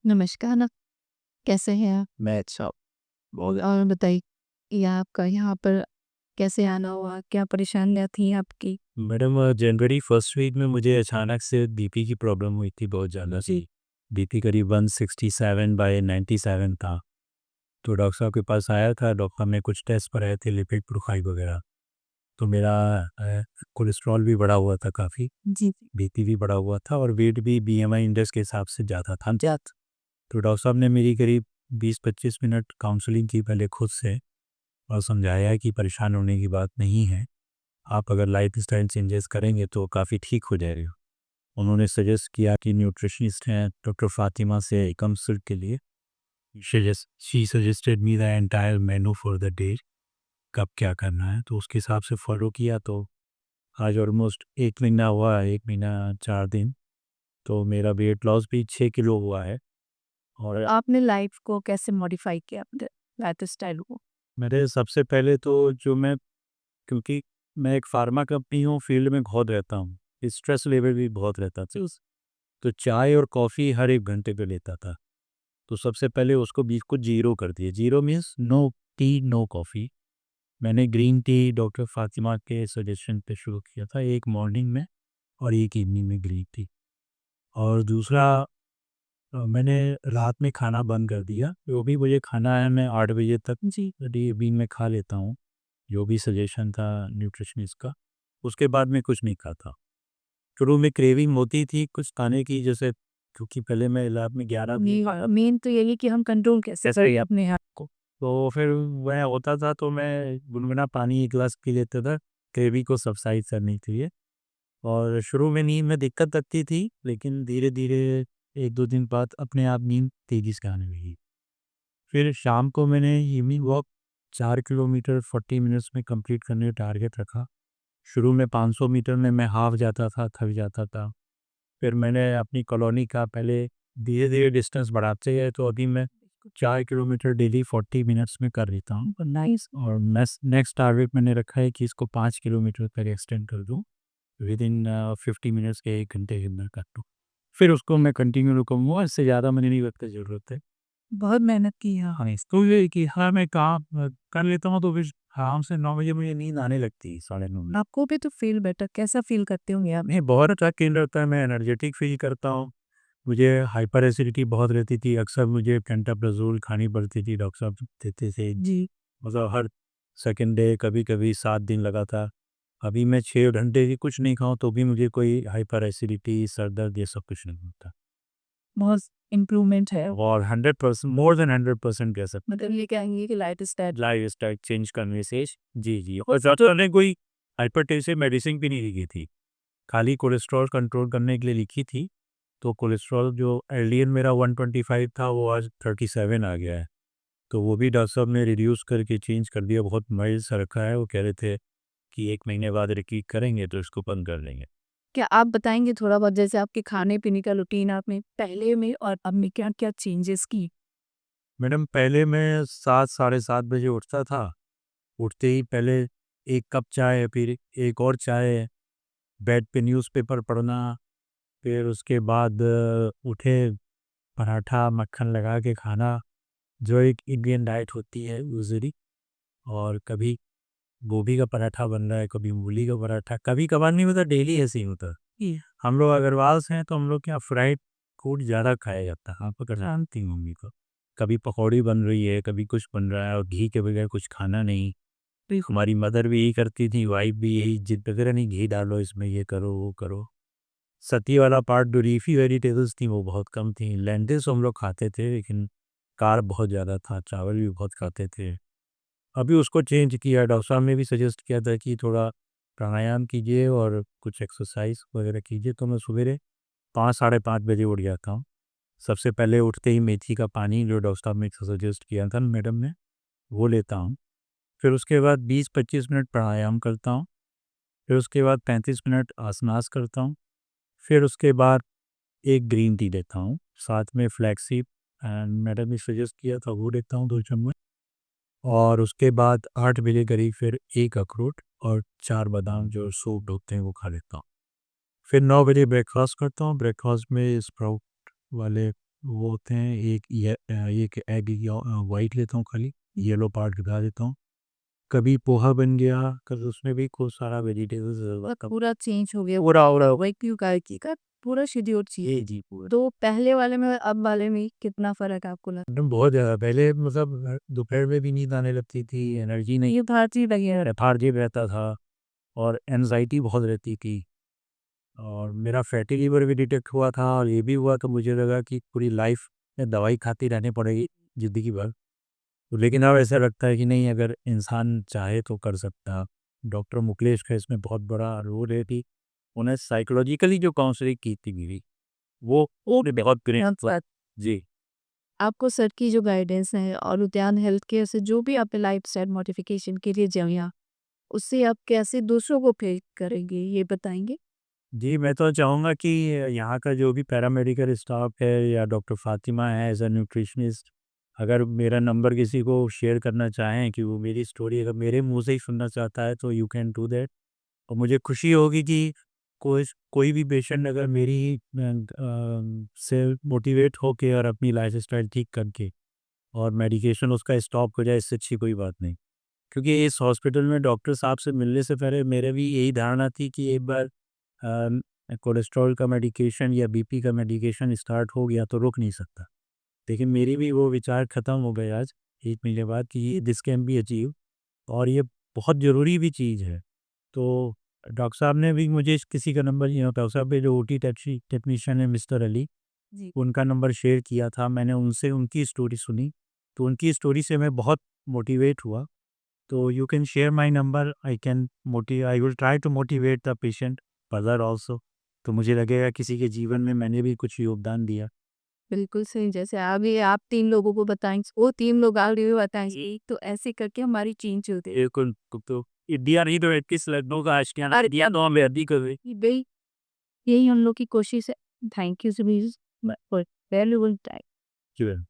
नमस्कार, आप कैसे हैं आप? मैं अच्छा बहुत और बताइए कि आपका यहाँ पर कैसे आना हुआ? क्या परेशानियाँ थी आपकी? मैडम जनवरी फर्स्ट वीक में मुझे अचानक से बीपी की प्रॉब्लम हुई थी बहुत ज़्यादा सी। बीपी करीब 167/97 था। तो डॉक्टर साहब के पास आया था, डॉक्टर ने कुछ टेस्ट कराए थे, लिपिड प्रोफाइल वगैरह। तो मेरा कोलेस्ट्रॉल भी बढ़ा हुआ था काफ़ी, जी, बीपी भी बढ़ा हुआ था और वेट भी बीएमआई इंडेक्स के हिसाब से ज़्यादा था। तो डॉक्टर साहब ने मेरी करीब 20-25 मिनट काउंसलिंग की पहले खुद से, और समझाया कि परेशान होने की बात नहीं है, आप अगर लाइफ़स्टाइल चेंजेस करेंगे तो काफ़ी ठीक हो जाएगा। उन्होंने सजेस्ट किया कि न्यूट्रिशनिस्ट हैं डॉक्टर फ़ातिमा से कंसल्ट के लिए। She suggested me the entire menu for the day, कब क्या करना है, तो उसके हिसाब से फ़ॉलो किया। तो आज ऑलमोस्ट 1 महीना हुआ है, 1 महीना 4 दिन। तो मेरा वेट लॉस भी 6 किलो हुआ है। और आपने लाइफ़ को कैसे मॉडिफ़ाई किया अपने लाइफ़स्टाइल को? मेरे सबसे पहले तो जो मैं, क्योंकि मैं एक फार्मा कंपनी हूँ, फील्ड में बहुत रहता हूँ, स्ट्रेस लेवल भी बहुत रहता था। तो चाय और कॉफ़ी हर 1 घंटे पे लेता था। तो सबसे पहले उसको बिल्कुल ज़ीरो कर दिया। Zero means no tea, no coffee. मैंने ग्रीन टी डॉक्टर फ़ातिमा के सजेशन पे शुरू किया था, एक मॉर्निंग में और एक इवनिंग में ग्रीन टी। और दूसरा, मैंने रात में खाना बंद कर दिया। जो भी मुझे खाना है मैं 8 बजे तक जी। इवनिंग में खा लेता हूँ, जो भी सजेशन था न्यूट्रिशनिस्ट का। उसके बाद मैं कुछ नहीं खाता। शुरू में क्रेविंग होती थी कुछ खाने की, जैसे क्योंकि पहले मैं लैब में 11 बजे मेन तो यही है कि हम कंट्रोल कैसे करें अपने आप को। तो फिर वह होता था, तो मैं गुनगुना पानी 1 गिलास पी लेता था, क्रेविंग को सबसाइड करने के लिए। और शुरू में नींद में दिक्कत लगती थी, लेकिन धीरे-धीरे 1-2 दिन बाद अपने आप नींद तेज़ी से आने लगी। फिर शाम को मैंने इवनिंग वॉक 4 किलोमीटर 40 मिनट्स में कंप्लीट करने का टारगेट रखा। शुरू में 500 मीटर में मैं हाफ जाता था, थक जाता था। फिर मैंने अपनी कॉलोनी का पहले धीरे-धीरे डिस्टेंस बढ़ाते गए, तो अभी मैं 4 किलोमीटर डेली 40 मिनट्स में कर लेता हूँ। नाइस। और नेक्स्ट टारगेट मैंने रखा है कि इसको 5 किलोमीटर तक एक्सटेंड कर दूँ, विदिन 50 मिनट्स के 1 घंटे के अंदर कर दूँ। फिर उसको मैं कंटिन्यू करूँगा, इससे ज़्यादा मुझे नहीं लगता ज़रूरत है। बहुत मेहनत की है। हाँ, इसको ये कि हाँ, मैं काम कर लेता हूँ, तो फिर आराम से 9 बजे मुझे नींद आने लगती है, साढ़े 9 बजे। आपको भी तो फ़ील बेटर कैसा फ़ील करते होंगे आप? नहीं, बहुत अच्छा फ़ील रहता है, मैं एनर्जेटिक फ़ील करता हूँ। मुझे हाइपर एसिडिटी बहुत रहती थी, अक्सर मुझे पेंटाप्राज़ोल खानी पड़ती थी, डॉक्टर साहब देते थे। जी। मतलब हर सेकंड डे, कभी-कभी 7 दिन लगातार। अभी मैं 6 घंटे भी कुछ नहीं खाऊँ तो भी मुझे कोई हाइपर एसिडिटी, सर दर्द ये सब कुछ नहीं होता। बहुत इम्प्रूवमेंट है। और 100% मोर देन 100% कह सकते मतलब ये कहेंगे कि लाइफ़स्टाइल हैं लाइफ़स्टाइल चेंज करने से। जी, जी। और डॉक्टर ने कोई हाइपरटेंसिव मेडिसिन भी नहीं लिखी थी, खाली कोलेस्ट्रॉल कंट्रोल करने के लिए लिखी थी। तो कोलेस्ट्रॉल जो एलडीएल मेरा 125 था, वो आज 37 आ गया है। तो वो भी डॉक्टर साहब ने रिड्यूस करके चेंज कर दिया, बहुत माइल्ड सा रखा है। वो कह रहे थे कि 1 महीने बाद रिपीट करेंगे तो इसको बंद कर देंगे। क्या आप बताएँगे थोड़ा बहुत जैसे आपके खाने-पीने का रूटीन आपने पहले में और अब में क्या-क्या चेंजेस की? मैडम पहले मैं 7 साढ़े 7 बजे उठता था। उठते ही पहले 1 कप चाय, फिर एक और चाय, बेड पे न्यूज़पेपर पढ़ना, फिर उसके बाद उठे पराठा मक्खन लगा के खाना, जो एक इंडियन डाइट होती है यूजुअली। और कभी गोभी का पराठा बन रहा है, कभी मूली का पराठा, कभी-कभार नहीं होता, डेली ऐसे ही होता। हम लोग अग्रवाल्स हैं, तो हम लोग के यहाँ फ्राइड फूड ज़्यादा खाया जाता है, आप अगर जानती होंगी तो। कभी पकौड़ी बन रही है, कभी कुछ बन रहा है, और घी के बगैर कुछ खाना नहीं। तो हमारी मदर भी यही करती थी, वाइफ़ भी यही जिद पे करे, नहीं घी डालो इसमें, ये करो, वो करो। सती वाला पार्ट, जो लीफ़ी वेजिटेबल्स थी वो बहुत कम थी। लेंटिल्स हम लोग खाते थे, लेकिन कार्ब बहुत ज़्यादा था, चावल भी बहुत खाते थे। अभी उसको चेंज किया, डॉक्टर साहब ने भी सजेस्ट किया था कि थोड़ा प्राणायाम कीजिए और कुछ एक्सरसाइज वगैरह कीजिए। तो मैं सवेरे 5 साढ़े 5 बजे उठ जाता हूँ। सबसे पहले उठते ही मेथी का पानी, जो डॉक्टर साहब ने सजेस्ट किया था मैडम ने, वो लेता हूँ। फिर उसके बाद 20-25 मिनट प्राणायाम करता हूँ। फिर उसके बाद 35 मिनट आसनास करता हूँ। फिर उसके बाद एक ग्रीन टी लेता हूँ, साथ में फ्लैक्स सीड एंड मैडम ने सजेस्ट किया था वो लेता हूँ 2 चम्मच। और उसके बाद 8 बजे करीब फिर 1 अखरोट और 4 बादाम जो सोक्ड होते हैं वो खा लेता हूँ। फिर 9 बजे ब्रेकफ़ास्ट करता हूँ, ब्रेकफ़ास्ट में स्प्राउट वाले वो होते हैं, एक एग वाइट लेता हूँ खाली, येलो पार्ट हटा देता हूँ। कभी पोहा बन गया, कभी उसमें भी खूब सारा वेजिटेबल्स मतलब पूरा चेंज हो गया पूरा वही क्यों का पूरा शेड्यूल चेंज जी, जी, पूरा। तो पहले वाले में अब वाले में कितना फर्क आपको लगता एकदम बहुत ज़्यादा पहले मतलब दोपहर में भी नींद आने लगती थी, एनर्जी है नहीं, ये भारतीय लगी है लेथार्जी रहता था और एंग्ज़ायटी बहुत रहती थी और मेरा फैटी लिवर भी डिटेक्ट हुआ था और ये भी हुआ तो मुझे लगा कि पूरी लाइफ़ में दवाई खाती रहनी पड़ेगी ज़िंदगी भर। तो लेकिन अब ऐसा लगता है कि नहीं, अगर इंसान चाहे तो कर सकता है। डॉक्टर मुकेश का इसमें बहुत बड़ा रोल है कि उन्हें साइकोलॉजिकली जो काउंसलिंग की थी मेरी, वो बहुत ग्रेट। जी। आपको सर की जो गाइडेंस है और उद्यान हेल्थ केयर से जो भी आपने लाइफस्टाइल मॉडिफिकेशन के लिए जाना उससे आप कैसे दूसरों को प्रेरित करेंगे ये बताएंगे जी, मैं तो चाहूँगा कि यहाँ का जो भी पैरामेडिकल स्टाफ है या डॉक्टर फ़ातिमा है एज़ अ न्यूट्रिशनिस्ट, अगर मेरा नंबर किसी को शेयर करना चाहें कि वो मेरी स्टोरी अगर मेरे मुँह से ही सुनना चाहता है तो यू कैन डू दैट। और मुझे खुशी होगी कि कोई भी पेशेंट अगर मेरी से मोटिवेट होके और अपनी लाइफ़स्टाइल ठीक करके और मेडिकेशन उसका स्टॉप हो जाए, इससे अच्छी कोई बात नहीं। क्योंकि इस हॉस्पिटल में डॉक्टर साहब से मिलने से पहले मेरे भी यही धारणा थी कि एक बार कोलेस्ट्रॉल का मेडिकेशन या बीपी का मेडिकेशन स्टार्ट हो गया तो रुक नहीं सकता। लेकिन मेरी भी वो विचार ख़त्म हो गए आज 1 महीने बाद कि ये दिस कैन बी अचीव और ये बहुत ज़रूरी भी चीज़ है। तो डॉक्टर साहब ने भी मुझे किसी का नंबर, डॉक्टर साहब के जो ओटी टेक्नीशियन है मिस्टर अली, जी उनका नंबर शेयर किया था। मैंने उनसे उनकी स्टोरी सुनी, तो उनकी स्टोरी से मैं बहुत मोटिवेट हुआ। तो you can share my number, I will try to motivate the patient further also. तो मुझे लगेगा किसी के जीवन में मैंने भी कुछ योगदान दिया। बिल्कुल सही जैसे अभी आप 3 लोगों को बताएँगे, वो 3 लोग आगे भी बताएँगे, तो ऐसे करके हमारी चेन चलती है। बिल्कुल, तो इंडिया नहीं तो एटलीस्ट लखनऊ का आशियाना इंडिया तो हम भी कर रहे। कि भई यही हम लोग की कोशिश है। Thank you so much for valuable time. हैं।